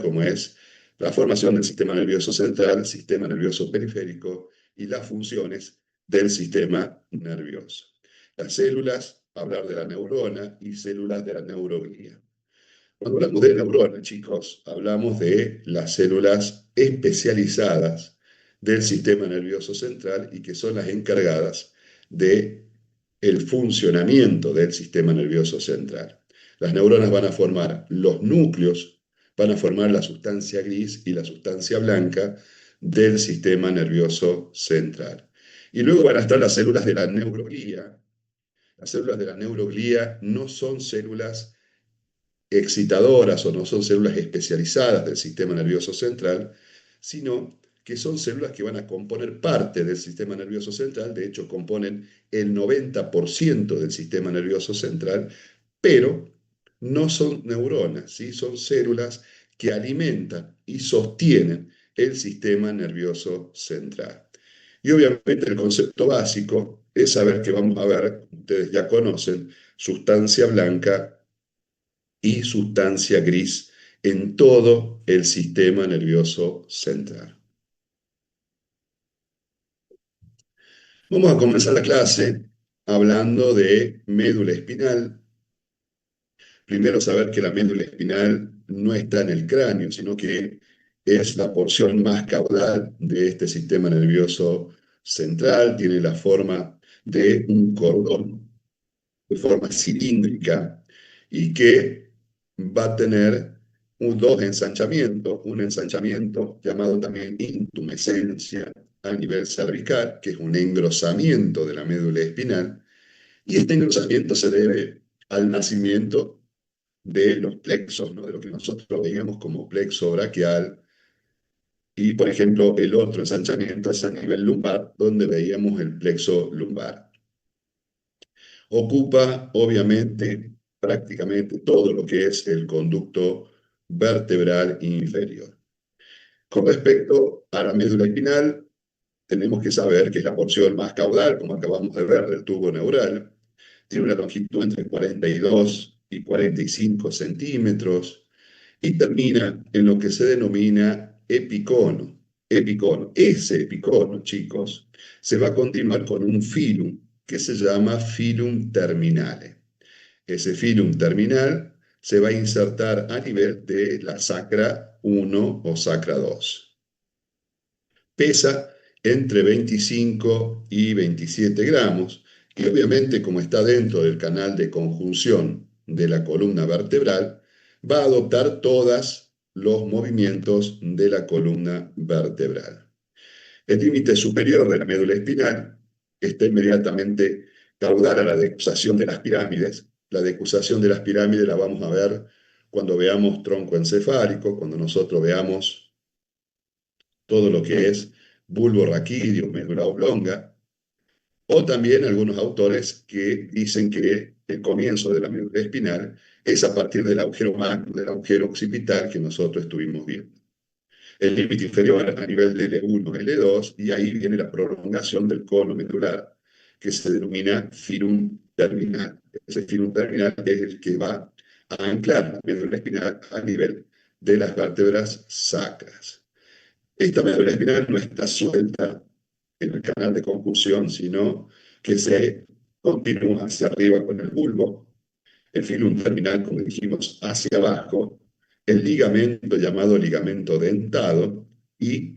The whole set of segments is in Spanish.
como es la formación del sistema nervioso central, sistema nervioso periférico y las funciones del sistema nervioso. Las células, hablar de la neurona y células de la neuroglía. Cuando hablamos de neurona, chicos, hablamos de las células especializadas del sistema nervioso central y que son las encargadas de el funcionamiento del sistema nervioso central. Las neuronas van a formar los núcleos, van a formar la sustancia gris y la sustancia blanca del sistema nervioso central. Y luego van a estar las células de la neuroglía. Las células de la neuroglía no son células excitadoras o no son células especializadas del sistema nervioso central, sino que son células que van a componer parte del sistema nervioso central, de hecho componen el 90% del sistema nervioso central, pero no son neuronas, ¿sí? Son células que alimentan y sostienen el sistema nervioso central. Y obviamente el concepto básico es saber que vamos a ver, ustedes ya conocen, sustancia blanca y sustancia gris en todo el sistema nervioso central. Vamos a comenzar la clase hablando de médula espinal. Primero saber que la médula espinal no está en el cráneo, sino que es la porción más caudal de este sistema nervioso central, tiene la forma de un cordón de forma cilíndrica y que va a tener dos ensanchamientos, un ensanchamiento llamado también intumescencia a nivel cervical, que es un engrosamiento de la médula espinal, y este engrosamiento se debe al nacimiento de los plexos, ¿no? De lo que nosotros veíamos como plexo braquial, y por ejemplo el otro ensanchamiento es a nivel lumbar, donde veíamos el plexo lumbar. Ocupa, obviamente, prácticamente todo lo que es el conducto vertebral inferior. Con respecto a la médula espinal, tenemos que saber que es la porción más caudal, como acabamos de ver, del tubo neural. Tiene una longitud entre 42 y 45 centímetros y termina en lo que se denomina epicono. Epicono. Ese epicono, chicos, se va a continuar con un filum que se llama filum terminale. Ese filum terminal se va a insertar a nivel de la sacra 1 o sacra 2. Pesa entre 25 y 27 gramos y obviamente como está dentro del canal de conjunción de la columna vertebral, va a adoptar todos los movimientos de la columna vertebral. El límite superior de la médula espinal está inmediatamente caudal a la decusación de las pirámides. La decusación de las pirámides la vamos a ver cuando veamos tronco encefálico, cuando nosotros veamos todo lo que es bulbo raquídeo, médula oblonga, o también algunos autores que dicen que el comienzo de la médula espinal es a partir del agujero magno, del agujero occipital que nosotros estuvimos viendo. El límite inferior a nivel de L1, L2, y ahí viene la prolongación del cono medular, que se denomina filum terminal. Ese filum terminal es el que va a anclar la médula espinal a nivel de las vértebras sacras. Esta médula espinal no está suelta en el canal de conjunción, sino que se continúa hacia arriba con el bulbo, el filum terminal, como dijimos, hacia abajo, el ligamento llamado ligamento dentado y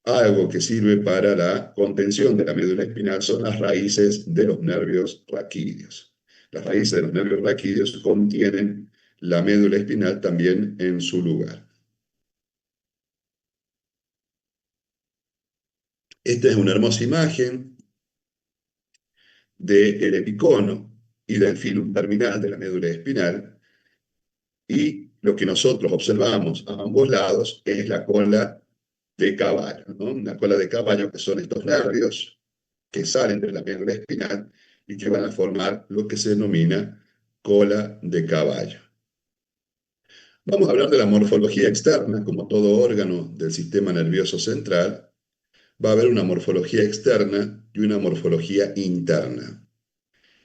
algo que sirve para la contención de la médula espinal son las raíces de los nervios raquídeos. Las raíces de los nervios raquídeos contienen la médula espinal también en su lugar. Esta es una hermosa imagen del epicono y del filum terminal de la médula espinal, y lo que nosotros observamos a ambos lados es la cola de caballo, ¿no? Una cola de caballo que son estos nervios que salen de la médula espinal y que van a formar lo que se denomina cola de caballo. Vamos a hablar de la morfología externa. Como todo órgano del sistema nervioso central, va a haber una morfología externa y una morfología interna.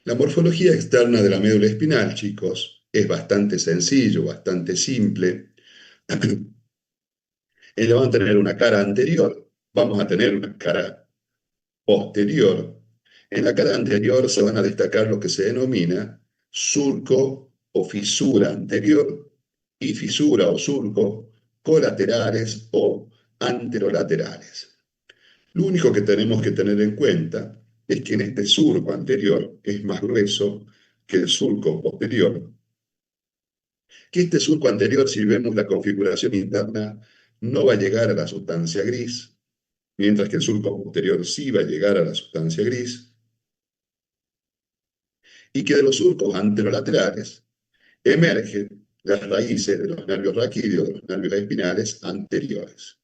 La morfología externa de la médula espinal, chicos, es bastante sencillo, bastante simple. Ellos van a tener una cara anterior, vamos a tener una cara posterior. En la cara anterior se van a destacar lo que se denomina surco o fisura anterior y fisura o surco colaterales o anterolaterales. Lo único que tenemos que tener en cuenta es que en este surco anterior es más grueso que el surco posterior, que este surco anterior, si vemos la configuración interna, no va a llegar a la sustancia gris, mientras que el surco posterior sí va a llegar a la sustancia gris, y que de los surcos anterolaterales emergen las raíces de los nervios raquídeos, de los nervios espinales anteriores.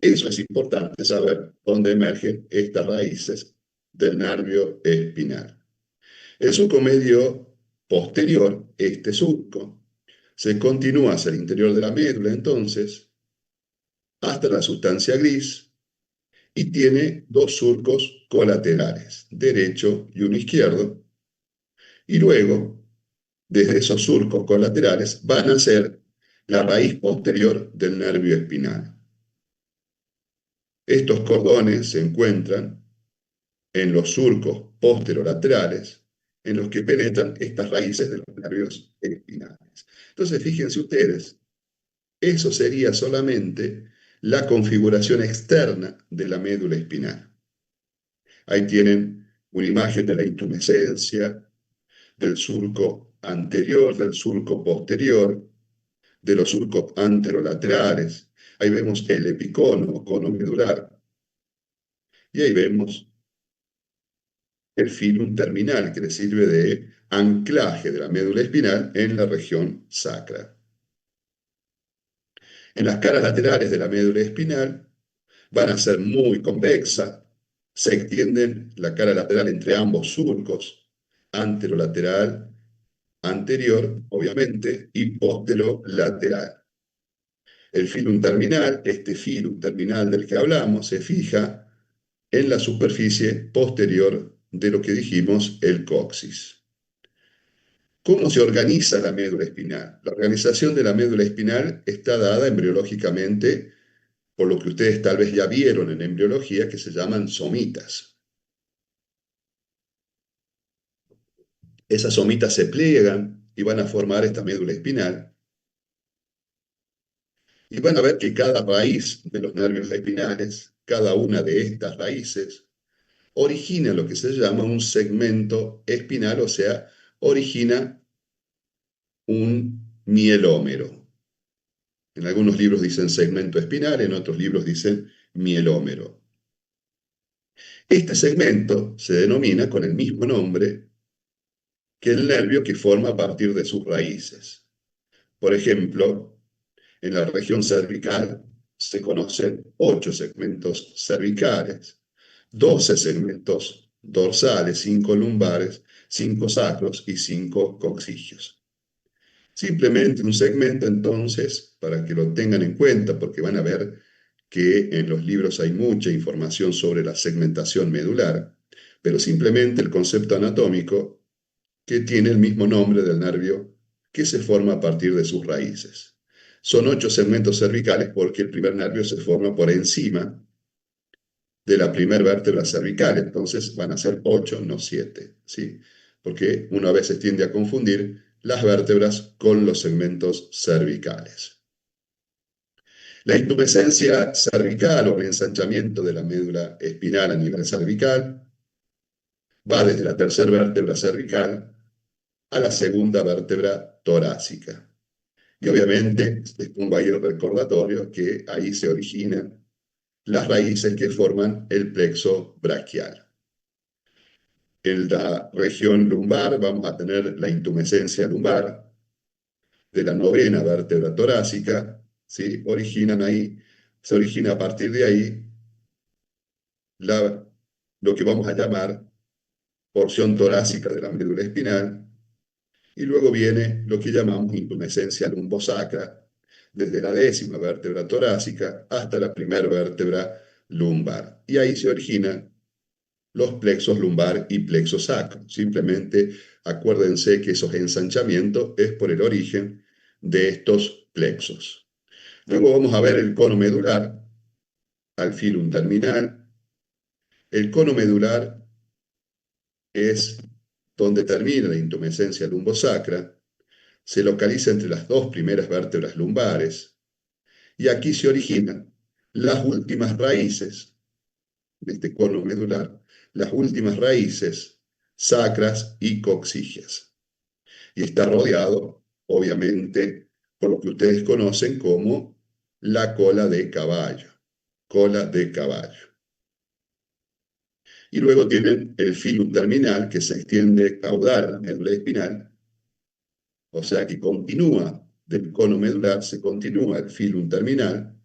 Eso es importante saber dónde emergen estas raíces del nervio espinal. El surco medio posterior, este surco, se continúa hacia el interior de la médula entonces, hasta la sustancia gris, y tiene dos surcos colaterales, derecho y uno izquierdo, y luego, desde esos surcos colaterales, van a ser la raíz posterior del nervio espinal. Estos cordones se encuentran en los surcos posterolaterales, en los que penetran estas raíces de los nervios espinales. Entonces, fíjense ustedes, eso sería solamente la configuración externa de la médula espinal. Ahí tienen una imagen de la intumescencia, del surco anterior, del surco posterior, de los surcos anterolaterales. Ahí vemos el epicono o cono medular. Y ahí vemos el filum terminal, que le sirve de anclaje de la médula espinal en la región sacra. En las caras laterales de la médula espinal van a ser muy convexas, se extienden la cara lateral entre ambos surcos, anterolateral, anterior, obviamente, y posterolateral. El filum terminal, este filum terminal del que hablamos, se fija en la superficie posterior de lo que dijimos, el coxis. ¿Cómo se organiza la médula espinal? La organización de la médula espinal está dada embriológicamente por lo que ustedes tal vez ya vieron en embriología, que se llaman somitas. Esas somitas se pliegan y van a formar esta médula espinal. Y van a ver que cada raíz de los nervios espinales, cada una de estas raíces, origina lo que se llama un segmento espinal, o sea, origina un mielómero. En algunos libros dicen segmento espinal, en otros libros dicen mielómero. Este segmento se denomina con el mismo nombre que el nervio que forma a partir de sus raíces. Por ejemplo, en la región cervical se conocen 8 segmentos cervicales, 12 segmentos dorsales, 5 lumbares, 5 sacros y 5 coxigios. Simplemente un segmento, entonces, para que lo tengan en cuenta, porque van a ver que en los libros hay mucha información sobre la segmentación medular, pero simplemente el concepto anatómico que tiene el mismo nombre del nervio que se forma a partir de sus raíces. Son 8 segmentos cervicales porque el primer nervio se forma por encima de la primera vértebra cervical, entonces van a ser 8, no 7, ¿sí? Porque uno a veces tiende a confundir las vértebras con los segmentos cervicales. La intumescencia cervical o el ensanchamiento de la médula espinal a nivel cervical va desde la tercera vértebra cervical a la segunda vértebra torácica. Y obviamente les pongo ahí el recordatorio que ahí se originan las raíces que forman el plexo braquial. En la región lumbar vamos a tener la intumescencia lumbar de la novena vértebra torácica, ¿sí? Se origina a partir de ahí lo que vamos a llamar porción torácica de la médula espinal, y luego viene lo que llamamos intumescencia lumbosacra, desde la décima vértebra torácica hasta la primera vértebra lumbar. Y ahí se originan los plexos lumbar y plexo sacro. Simplemente acuérdense que esos ensanchamientos es por el origen de estos plexos. Luego vamos a ver el cono medular, al filum terminal. El cono medular es donde termina la intumescencia lumbosacra, se localiza entre las dos primeras vértebras lumbares y aquí se originan las últimas raíces de este cono medular, las últimas raíces sacras y coxígeas. Y está rodeado, obviamente, por lo que ustedes conocen como la cola de caballo, cola de caballo. Y luego tienen el filum terminal que se extiende caudal a la médula espinal, o sea que continúa del cono medular, se continúa el filum terminal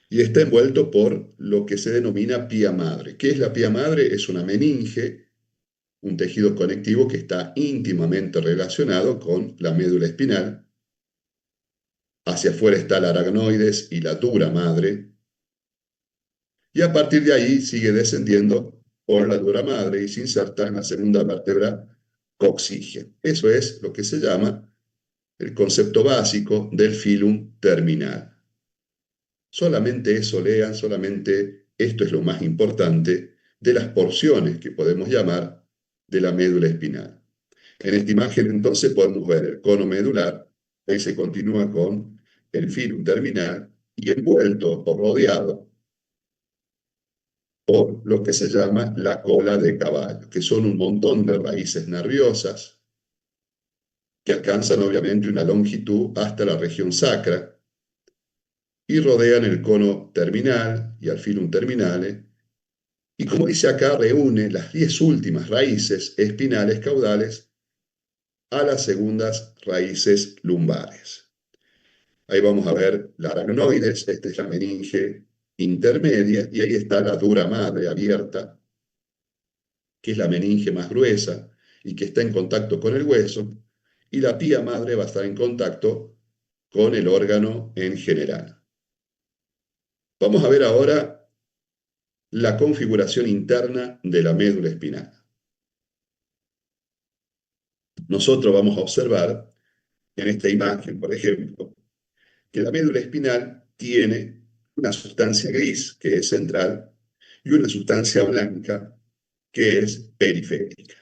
y está envuelto por lo que se denomina pía madre. ¿Qué es la pía madre? Es una meninge, un tejido conectivo que está íntimamente relacionado con la médula espinal. Hacia afuera está el aracnoides y la dura madre, y a partir de ahí sigue descendiendo por la dura madre y se inserta en la segunda vértebra coxígea. Eso es lo que se llama el concepto básico del filum terminal. Solamente eso lean, solamente esto es lo más importante de las porciones que podemos llamar de la médula espinal. En esta imagen entonces podemos ver el cono medular, ahí se continúa con el filum terminal y envuelto o rodeado por lo que se llama la cola de caballo, que son un montón de raíces nerviosas que alcanzan obviamente una longitud hasta la región sacra y rodean el cono terminal y al filum terminale, y como dice acá, reúne las 10 últimas raíces espinales caudales a las segundas raíces lumbares. Ahí vamos a ver la aracnoides, esta es la meninge intermedia, y ahí está la dura madre abierta, que es la meninge más gruesa y que está en contacto con el hueso, y la pía madre va a estar en contacto con el órgano en general. Vamos a ver ahora la configuración interna de la médula espinal. Nosotros vamos a observar en esta imagen, por ejemplo, que la médula espinal tiene una sustancia gris, que es central, y una sustancia blanca, que es periférica.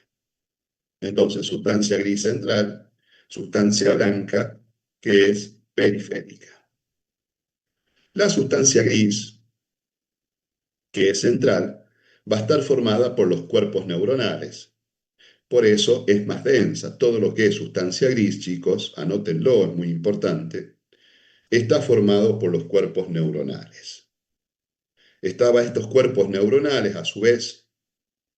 Entonces, sustancia gris central, sustancia blanca, que es periférica. La sustancia gris, que es central, va a estar formada por los cuerpos neuronales. Por eso es más densa. Todo lo que es sustancia gris, chicos, anótenlo, es muy importante, está formado por los cuerpos neuronales. Estos cuerpos neuronales, a su vez,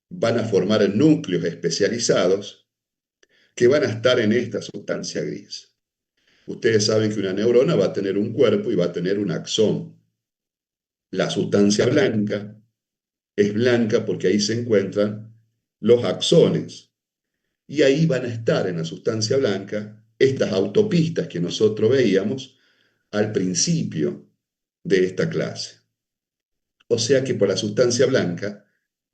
van a formar núcleos especializados que van a estar en esta sustancia gris. Ustedes saben que una neurona va a tener un cuerpo y va a tener un axón. La sustancia blanca es blanca porque ahí se encuentran los axones. Y ahí van a estar en la sustancia blanca estas autopistas que nosotros veíamos al principio de esta clase. O sea que por la sustancia blanca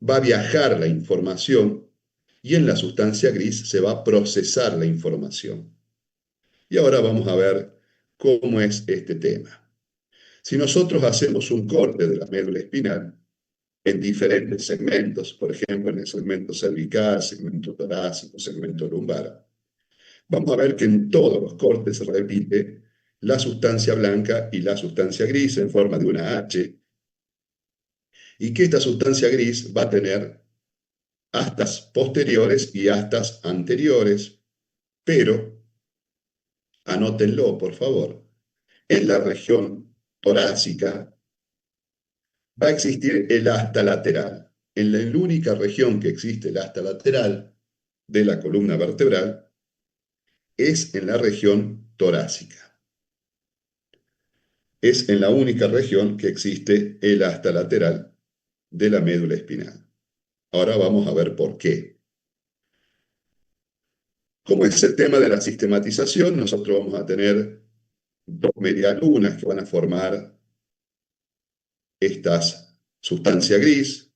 va a viajar la información y en la sustancia gris se va a procesar la información. Y ahora vamos a ver cómo es este tema. Si nosotros hacemos un corte de la médula espinal en diferentes segmentos, por ejemplo, en el segmento cervical, segmento torácico, segmento lumbar, vamos a ver que en todos los cortes se repite la sustancia blanca y la sustancia gris en forma de una H, y que esta sustancia gris va a tener astas posteriores y astas anteriores, pero, anótenlo por favor, en la región torácica va a existir el asta lateral. En la única región que existe el asta lateral de la columna vertebral es en la región torácica. Es en la única región que existe el asta lateral de la médula espinal. Ahora vamos a ver por qué. Como es el tema de la sistematización, nosotros vamos a tener dos medialunas que van a formar estas sustancia gris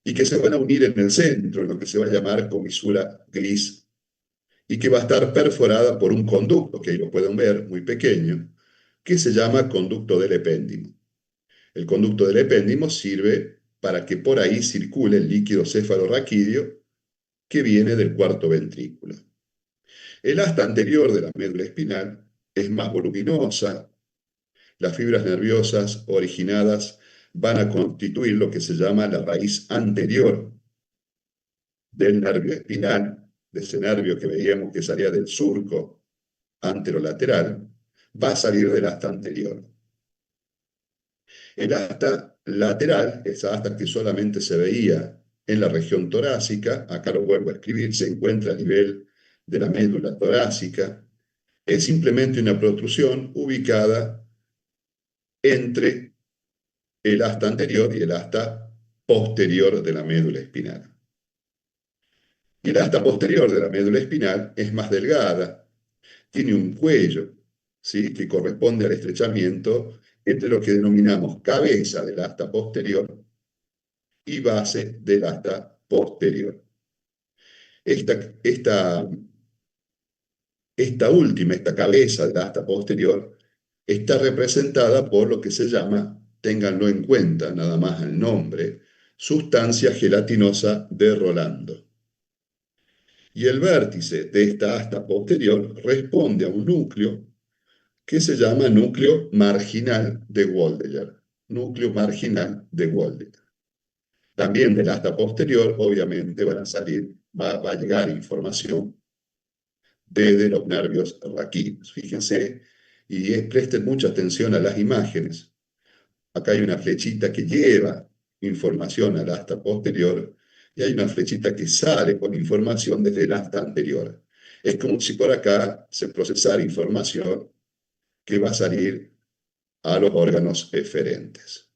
y que se van a unir en el centro, en lo que se va a llamar comisura gris, y que va a estar perforada por un conducto, que ahí lo pueden ver, muy pequeño, que se llama conducto del epéndimo. El conducto del epéndimo sirve para que por ahí circule el líquido cefalorraquídeo que viene del cuarto ventrículo. El asta anterior de la médula espinal es más voluminosa. Las fibras nerviosas originadas van a constituir lo que se llama la raíz anterior del nervio espinal, de ese nervio que veíamos que salía del surco anterolateral, va a salir del asta anterior. El asta lateral, esa asta que solamente se veía en la región torácica, acá lo vuelvo a escribir, se encuentra a nivel de la médula torácica, es simplemente una protrusión ubicada entre el asta anterior y el asta posterior de la médula espinal. Y el asta posterior de la médula espinal es más delgada, tiene un cuello, ¿sí?, que corresponde al estrechamiento entre lo que denominamos cabeza del asta posterior y base del asta posterior. Esta última, esta cabeza del asta posterior, está representada por lo que se llama, ténganlo en cuenta, nada más el nombre, sustancia gelatinosa de Rolando. Y el vértice de esta asta posterior responde a un núcleo que se llama núcleo marginal de Waldeyer. Núcleo marginal de Waldeyer. También del asta posterior, obviamente, va a llegar información desde los nervios raquídeos. Fíjense y presten mucha atención a las imágenes. Acá hay una flechita que lleva información al asta posterior y hay una flechita que sale con información desde el asta anterior. Es como si por acá se procesara información que va a salir a los órganos eferentes.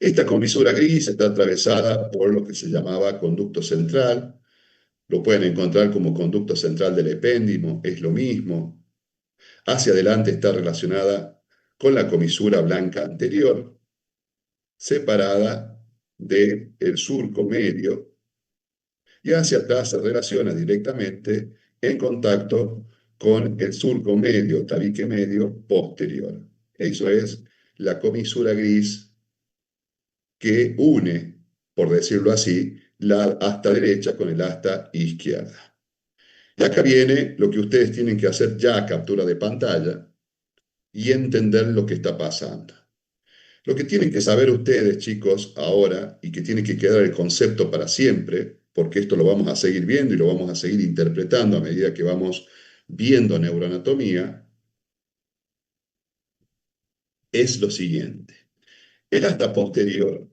Esta comisura gris está atravesada por lo que se llamaba conducto central. Lo pueden encontrar como conducto central del epéndimo, es lo mismo. Hacia adelante está relacionada con la comisura blanca anterior, separada del surco medio, y hacia atrás se relaciona directamente en contacto con el surco medio, tabique medio posterior. Eso es la comisura gris que une, por decirlo así, la asta derecha con el asta izquierda. Y acá viene lo que ustedes tienen que hacer ya, captura de pantalla, y entender lo que está pasando. Lo que tienen que saber ustedes, chicos, ahora, y que tiene que quedar el concepto para siempre, porque esto lo vamos a seguir viendo y lo vamos a seguir interpretando a medida que vamos viendo neuroanatomía, es lo siguiente. El asta posterior,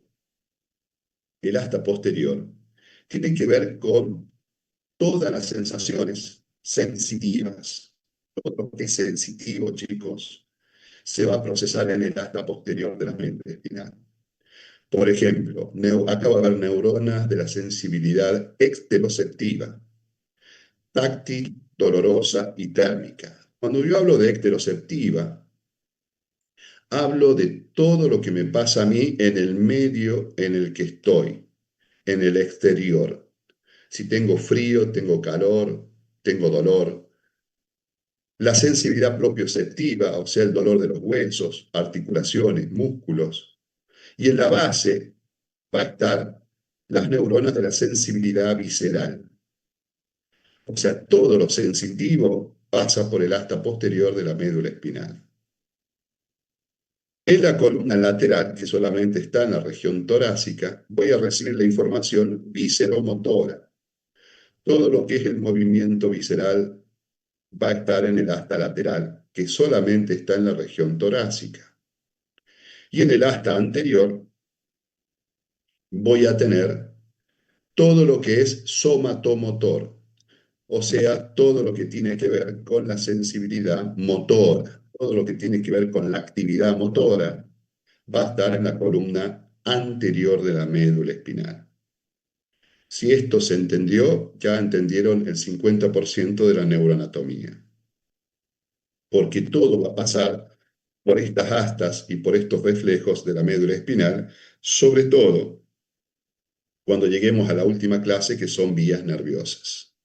tiene que ver con todas las sensaciones sensitivas. Todo lo que es sensitivo, chicos, se va a procesar en el asta posterior de la mente espinal. Por ejemplo, acá va a haber neuronas de la sensibilidad ecteroceptiva, táctil, dolorosa y térmica. Cuando yo hablo de ecteroceptiva, hablo de todo lo que me pasa a mí en el medio en el que estoy, en el exterior. Si tengo frío, tengo calor, tengo dolor. La sensibilidad propioceptiva, o sea, el dolor de los huesos, articulaciones, músculos. Y en la base va a estar las neuronas de la sensibilidad visceral. O sea, todo lo sensitivo pasa por el asta posterior de la médula espinal. En la columna lateral, que solamente está en la región torácica, voy a recibir la información visceromotora. Todo lo que es el movimiento visceral va a estar en el asta lateral, que solamente está en la región torácica. Y en el asta anterior voy a tener todo lo que es somatomotor, o sea, todo lo que tiene que ver con la sensibilidad motora, todo lo que tiene que ver con la actividad motora, va a estar en la columna anterior de la médula espinal. Si esto se entendió, ya entendieron el 50% de la neuroanatomía, porque todo va a pasar por estas astas y por estos reflejos de la médula espinal, sobre todo cuando lleguemos a la última clase, que son vías nerviosas.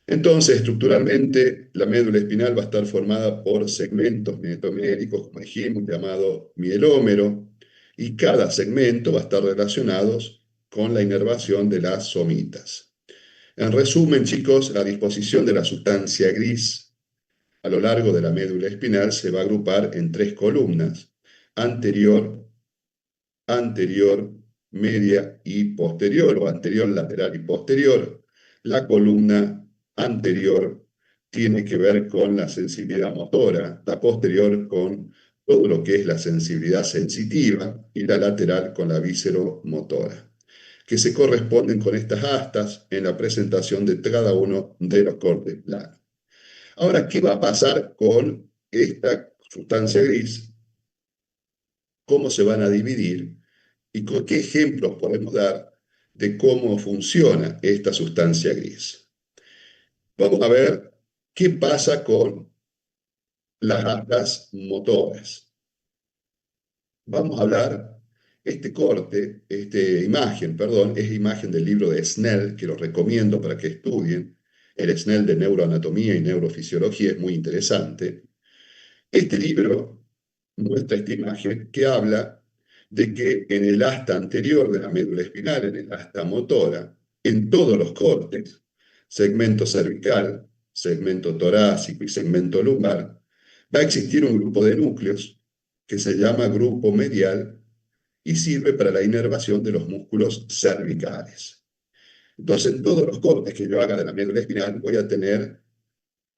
Entonces, estructuralmente, la médula espinal va a estar formada por segmentos metoméricos, como dijimos, llamado mielómero, y cada segmento va a estar relacionado con la inervación de las somitas. En resumen, chicos, la disposición de la sustancia gris a lo largo de la médula espinal se va a agrupar en tres columnas: anterior, anterior, media y posterior, o anterior, lateral y posterior. La columna anterior tiene que ver con la sensibilidad motora, la posterior con todo lo que es la sensibilidad sensitiva y la lateral con la visceromotora, que se corresponden con estas astas en la presentación de cada uno de los cortes planos. Ahora, ¿qué va a pasar con esta sustancia gris? ¿Cómo se van a dividir? ¿Y con qué ejemplos podemos dar de cómo funciona esta sustancia gris? Vamos a ver qué pasa con las astas motoras. Vamos a hablar, esta imagen, perdón, es imagen del libro de Snell, que lo recomiendo para que estudien. El Snell de neuroanatomía y neurofisiología es muy interesante. Este libro muestra esta imagen que habla de que en el asta anterior de la médula espinal, en el asta motora, en todos los cortes, segmento cervical, segmento torácico y segmento lumbar, va a existir un grupo de núcleos que se llama grupo medial y sirve para la inervación de los músculos cervicales. Entonces, en todos los cortes que yo haga de la médula espinal voy a tener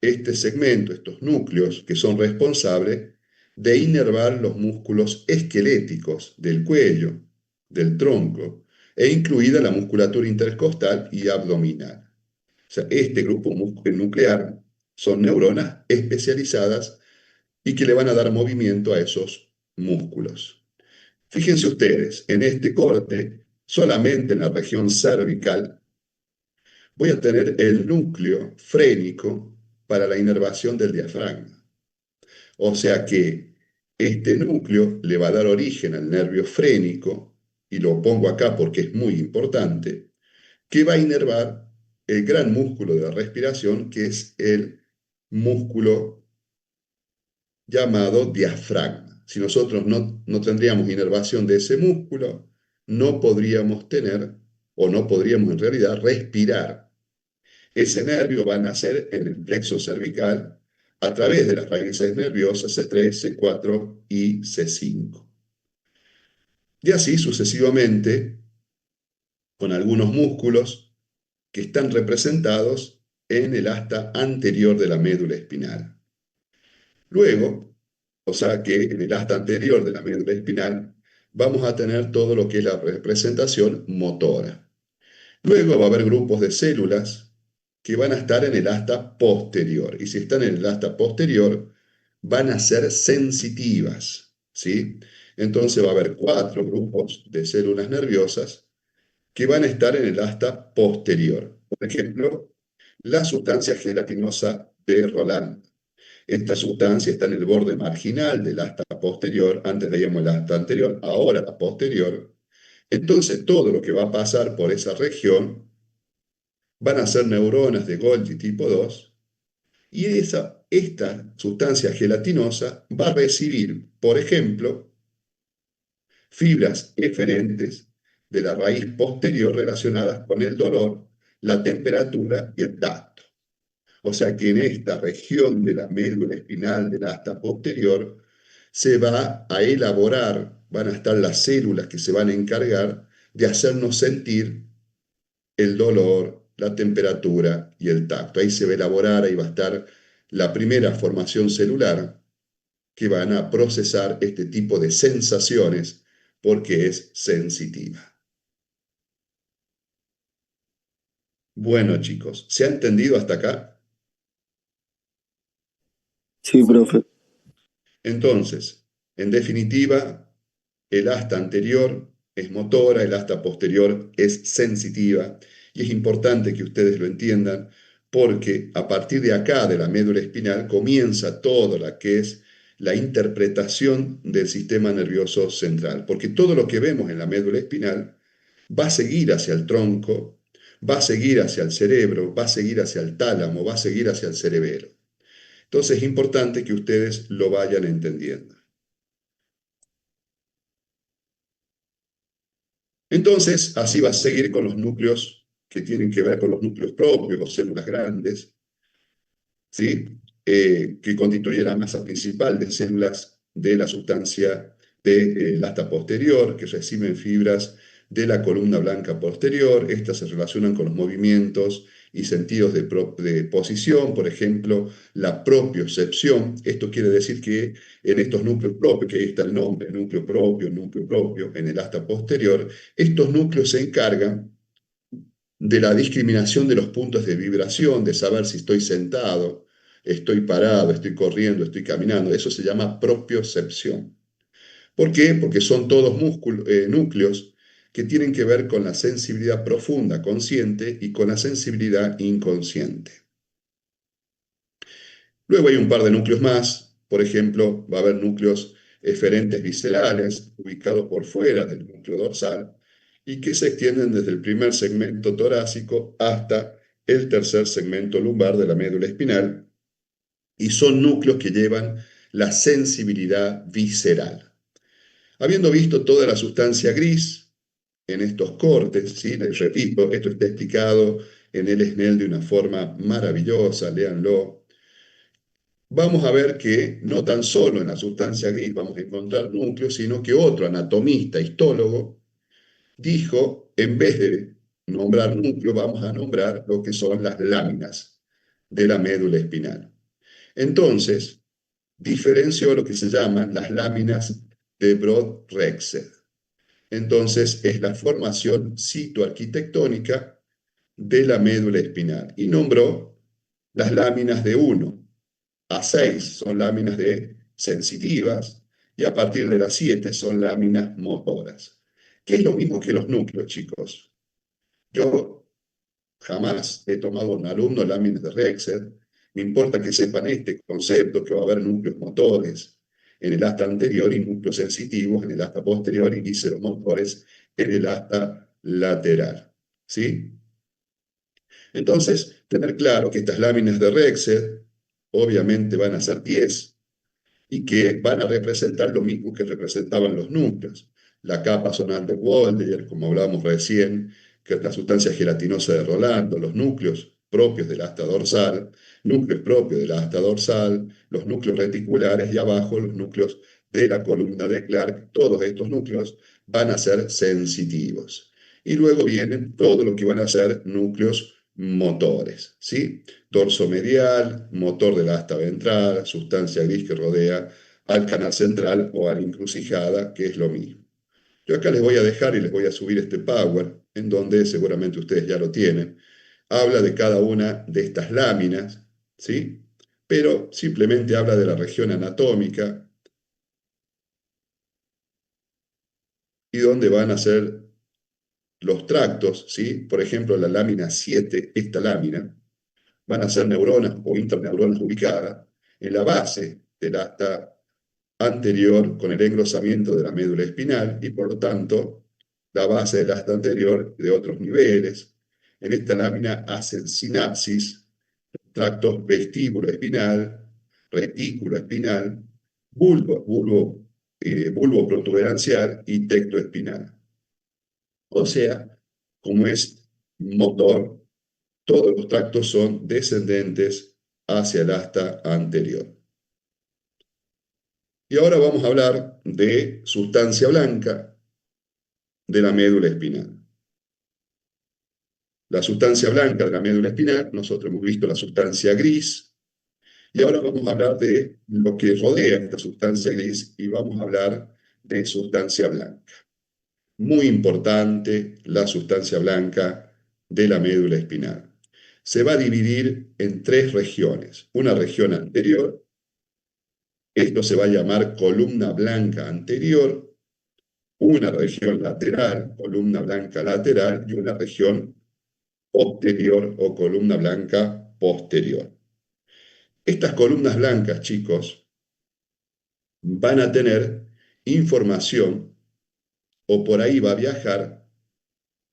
este segmento, estos núcleos que son responsables de inervar los músculos esqueléticos del cuello, del tronco, e incluida la musculatura intercostal y abdominal. O sea, este grupo nuclear son neuronas especializadas y que le van a dar movimiento a esos músculos. Fíjense ustedes, en este corte, solamente en la región cervical, voy a tener el núcleo frénico para la inervación del diafragma. O sea que este núcleo le va a dar origen al nervio frénico, y lo pongo acá porque es muy importante, que va a inervar el gran músculo de la respiración, que es el músculo llamado diafragma. Si nosotros no tendríamos inervación de ese músculo, no podríamos tener, o no podríamos en realidad respirar. Ese nervio va a nacer en el plexo cervical a través de las raíces nerviosas C3, C4 y C5. Y así sucesivamente con algunos músculos que están representados en el asta anterior de la médula espinal. Luego, o sea que en el asta anterior de la médula espinal vamos a tener todo lo que es la representación motora. Luego va a haber grupos de células que van a estar en el asta posterior. Y si están en el asta posterior, van a ser sensitivas, ¿sí? Entonces va a haber 4 grupos de células nerviosas que van a estar en el asta posterior. Por ejemplo, la sustancia gelatinosa de Roland. Esta sustancia está en el borde marginal del asta posterior. Antes veíamos el asta anterior, ahora la posterior. Entonces, todo lo que va a pasar por esa región van a ser neuronas de Golgi tipo 2, y esta sustancia gelatinosa va a recibir, por ejemplo, fibras eferentes de la raíz posterior relacionadas con el dolor, la temperatura y el tacto. O sea que en esta región de la médula espinal del asta posterior se va a elaborar, van a estar las células que se van a encargar de hacernos sentir el dolor, la temperatura y el tacto. Ahí se va a elaborar, ahí va a estar la primera formación celular que van a procesar este tipo de sensaciones porque es sensitiva. Bueno, chicos, ¿se ha entendido hasta acá? Sí, profe. Entonces, en definitiva, el asta anterior es motora, el asta posterior es sensitiva, y es importante que ustedes lo entiendan porque a partir de acá, de la médula espinal, comienza todo lo que es la interpretación del sistema nervioso central, porque todo lo que vemos en la médula espinal va a seguir hacia el tronco va a seguir hacia el cerebro, va a seguir hacia el tálamo, va a seguir hacia el cerebelo. Entonces es importante que ustedes lo vayan entendiendo. Entonces, así va a seguir con los núcleos que tienen que ver con los núcleos propios, las células grandes, ¿sí? Que constituye la masa principal de células de la sustancia del asta posterior, que reciben fibras de la columna blanca posterior. Estas se relacionan con los movimientos y sentidos de posición, por ejemplo, la propiocepción. Esto quiere decir que en estos núcleos propios, que ahí está el nombre, núcleo propio, en el asta posterior, estos núcleos se encargan de la discriminación de los puntos de vibración, de saber si estoy sentado, estoy parado, estoy corriendo, estoy caminando. Eso se llama propiocepción. ¿Por qué? Porque son todos núcleos que tienen que ver con la sensibilidad profunda, consciente, y con la sensibilidad inconsciente. Luego hay un par de núcleos más. Por ejemplo, va a haber núcleos eferentes viscerales, ubicados por fuera del núcleo dorsal, y que se extienden desde el primer segmento torácico hasta el tercer segmento lumbar de la médula espinal, y son núcleos que llevan la sensibilidad visceral. Habiendo visto toda la sustancia gris en estos cortes, ¿sí? Les repito, esto está explicado en el SNEL de una forma maravillosa, léanlo. Vamos a ver que no tan solo en la sustancia gris vamos a encontrar núcleos, sino que otro anatomista, histólogo, dijo, en vez de nombrar núcleo, vamos a nombrar lo que son las láminas de la médula espinal. Entonces, diferenció lo que se llaman las láminas de Broad-Rexed. Entonces, es la formación citoarquitectónica de la médula espinal y nombró las láminas de 1 a 6 son láminas de sensitivas y a partir de las 7 son láminas motoras, que es lo mismo que los núcleos, chicos. Yo jamás he tomado a un alumno láminas de Rexed, me importa que sepan este concepto, que va a haber núcleos motores en el asta anterior y núcleos sensitivos en el asta posterior y visceromotores en el asta lateral. ¿Sí? Entonces, tener claro que estas láminas de Rexed obviamente van a ser 10 y que van a representar lo mismo que representaban los núcleos. La capa zonal de Waldeyer, como hablábamos recién, que es la sustancia gelatinosa de Rolando, los núcleos propios del asta dorsal, núcleos propios del asta dorsal, los núcleos reticulares y abajo los núcleos de la columna de Clark. Todos estos núcleos van a ser sensitivos. Y luego vienen todo lo que van a ser núcleos motores, ¿sí? Dorso medial, motor del asta ventral, sustancia gris que rodea al canal central o a la encrucijada, que es lo mismo. Yo acá les voy a dejar y les voy a subir este Power, en donde seguramente ustedes ya lo tienen. Habla de cada una de estas láminas, ¿sí? Pero simplemente habla de la región anatómica y dónde van a ser los tractos, ¿sí? Por ejemplo, la lámina 7, esta lámina, van a ser neuronas o interneuronas ubicadas en la base del asta anterior con el engrosamiento de la médula espinal y por lo tanto la base del asta anterior de otros niveles. En esta lámina hacen sinapsis tractos vestíbulo espinal, retículo espinal, bulbo protuberancial y tecto espinal. O sea, como es motor, todos los tractos son descendentes hacia el asta anterior. Y ahora vamos a hablar de sustancia blanca de la médula espinal. La sustancia blanca de la médula espinal, nosotros hemos visto la sustancia gris, y ahora vamos a hablar de lo que rodea esta sustancia gris y vamos a hablar de sustancia blanca. Muy importante la sustancia blanca de la médula espinal. Se va a dividir en 3 regiones. Una región anterior, esto se va a llamar columna blanca anterior, una región lateral, columna blanca lateral, y una región posterior o columna blanca posterior. Estas columnas blancas, chicos, van a tener información o por ahí va a viajar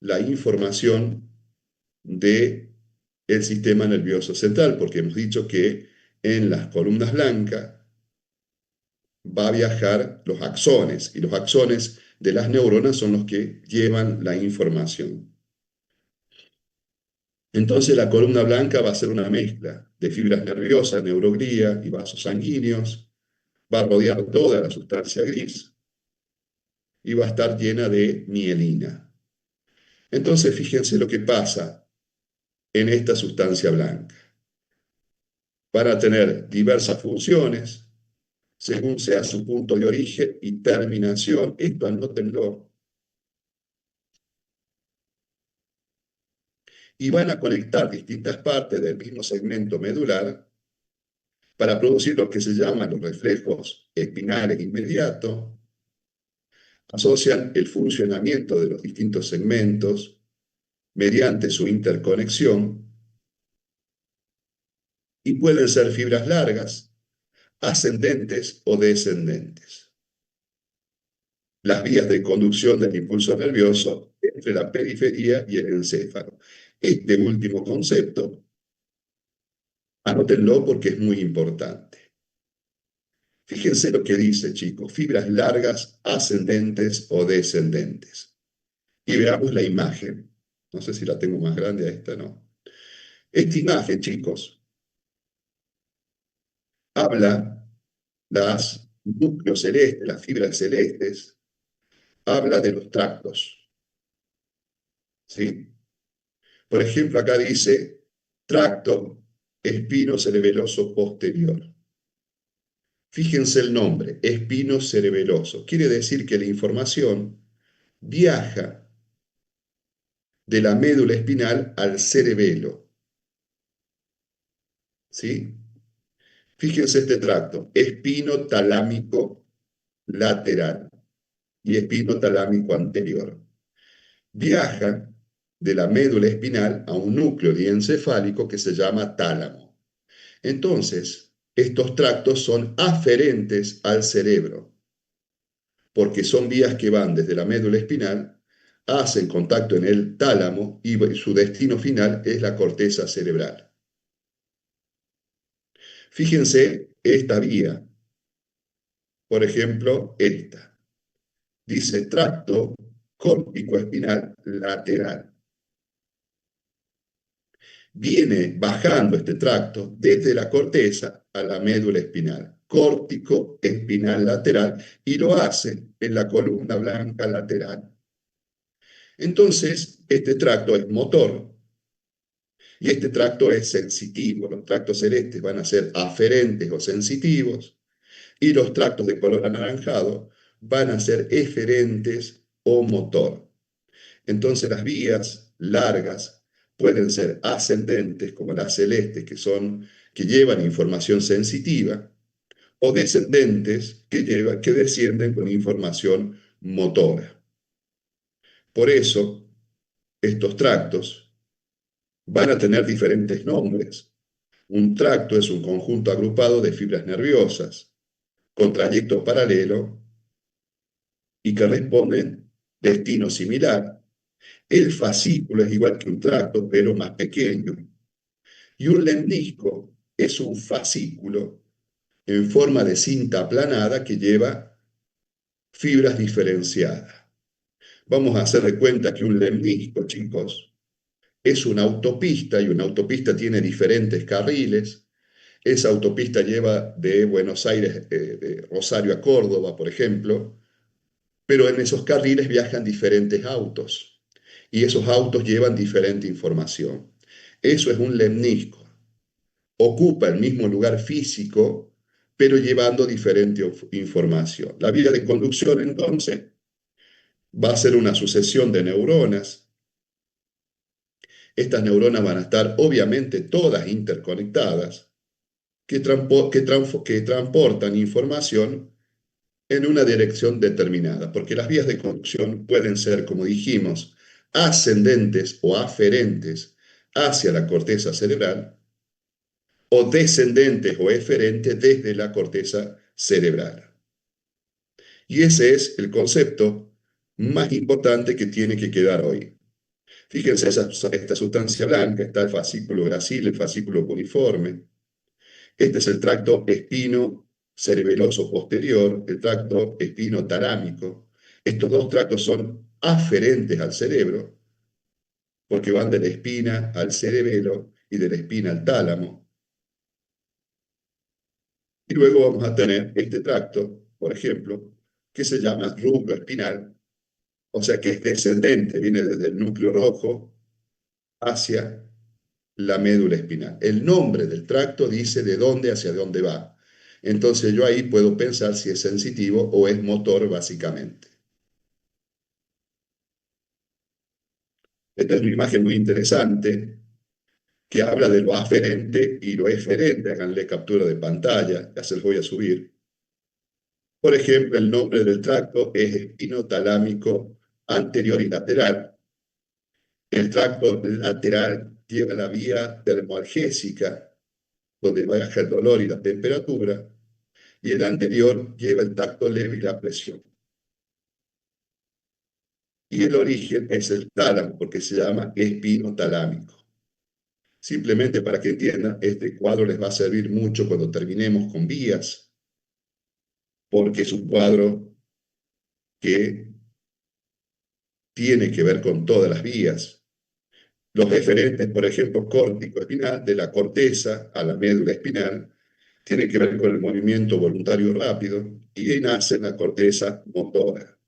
la información de el sistema nervioso central, porque hemos dicho que en las columnas blancas va a viajar los axones, y los axones de las neuronas son los que llevan la información. Entonces la columna blanca va a ser una mezcla de fibras nerviosas, neuroglía y vasos sanguíneos, va a rodear toda la sustancia gris y va a estar llena de mielina. Entonces fíjense lo que pasa en esta sustancia blanca. Van a tener diversas funciones según sea su punto de origen y terminación. Esto anótenlo. Y van a conectar distintas partes del mismo segmento medular para producir lo que se llaman los reflejos espinales inmediatos. Asocian el funcionamiento de los distintos segmentos mediante su interconexión y pueden ser fibras largas, ascendentes o descendentes. Las vías de conducción del impulso nervioso entre la periferia y el encéfalo. Este último concepto, anótenlo porque es muy importante. Fíjense lo que dice, chicos, fibras largas, ascendentes o descendentes. Y veamos la imagen. No sé si la tengo más grande a esta, no. Esta imagen, chicos, habla las núcleos celestes, las fibras celestes, habla de los tractos, ¿sí? Por ejemplo, acá dice tracto espinocerebeloso posterior. Fíjense el nombre, espinocerebeloso. Quiere decir que la información viaja de la médula espinal al cerebelo, ¿sí? Fíjense este tracto, espinotalámico lateral y espinotalámico anterior. Viaja de la médula espinal a un núcleo diencefálico que se llama tálamo. Entonces, estos tractos son aferentes al cerebro, porque son vías que van desde la médula espinal, hacen contacto en el tálamo y su destino final es la corteza cerebral. Fíjense esta vía, por ejemplo, esta. Dice tracto córtico-espinal lateral. Viene bajando este tracto desde la corteza a la médula espinal, córtico espinal lateral, y lo hace en la columna blanca lateral. Entonces, este tracto es motor y este tracto es sensitivo. Los tractos celestes van a ser aferentes o sensitivos y los tractos de color anaranjado van a ser eferentes o motor. Entonces, las vías largas pueden ser ascendentes, como las celestes, que llevan información sensitiva, o descendentes, que descienden con información motora. Por eso, estos tractos van a tener diferentes nombres. Un tracto es un conjunto agrupado de fibras nerviosas con trayecto paralelo y que responden destino similar. El fascículo es igual que un tracto, pero más pequeño. Y un lemnisco es un fascículo en forma de cinta aplanada que lleva fibras diferenciadas. Vamos a hacer de cuenta que un lemnisco, chicos, es una autopista y una autopista tiene diferentes carriles. Esa autopista lleva de Buenos Aires, de Rosario a Córdoba, por ejemplo, pero en esos carriles viajan diferentes autos y esos autos llevan diferente información. Eso es un lemnisco. Ocupa el mismo lugar físico, pero llevando diferente información. La vía de conducción, entonces, va a ser una sucesión de neuronas. Estas neuronas van a estar, obviamente, todas interconectadas, que transportan información en una dirección determinada, porque las vías de conducción pueden ser, como dijimos, ascendentes o aferentes hacia la corteza cerebral o descendentes o eferentes desde la corteza cerebral. Y ese es el concepto más importante que tiene que quedar hoy. Fíjense esta sustancia blanca, está el fascículo gracil, el fascículo cuneiforme. Este es el tracto espino-cerebeloso posterior, el tracto espino-talámico. Estos dos tractos son aferentes al cerebro, porque van de la espina al cerebelo y de la espina al tálamo. Y luego vamos a tener este tracto, por ejemplo, que se llama rubro espinal, o sea que es descendente, viene desde el núcleo rojo hacia la médula espinal. El nombre del tracto dice de dónde hacia dónde va. Entonces yo ahí puedo pensar si es sensitivo o es motor básicamente. Esta es una imagen muy interesante que habla de lo aferente y lo eferente. Háganle captura de pantalla, ya se los voy a subir. Por ejemplo, el nombre del tracto es espinotalámico anterior y lateral. El tracto lateral lleva la vía termoalgésica, donde baja el dolor y la temperatura, y el anterior lleva el tacto leve y la presión. Y el origen es el tálamo, porque se llama espinotalámico. Simplemente para que entiendan, este cuadro les va a servir mucho cuando terminemos con vías, porque es un cuadro que tiene que ver con todas las vías. Los referentes, por ejemplo, córtico espinal, de la corteza a la médula espinal, tiene que ver con el movimiento voluntario rápido y ahí nace en la corteza motora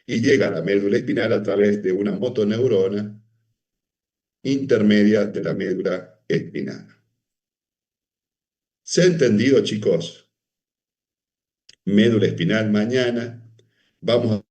y llega a la médula espinal a través de una motoneurona intermedia de la médula espinal. ¿Se ha entendido, chicos? Médula espinal mañana. Vamos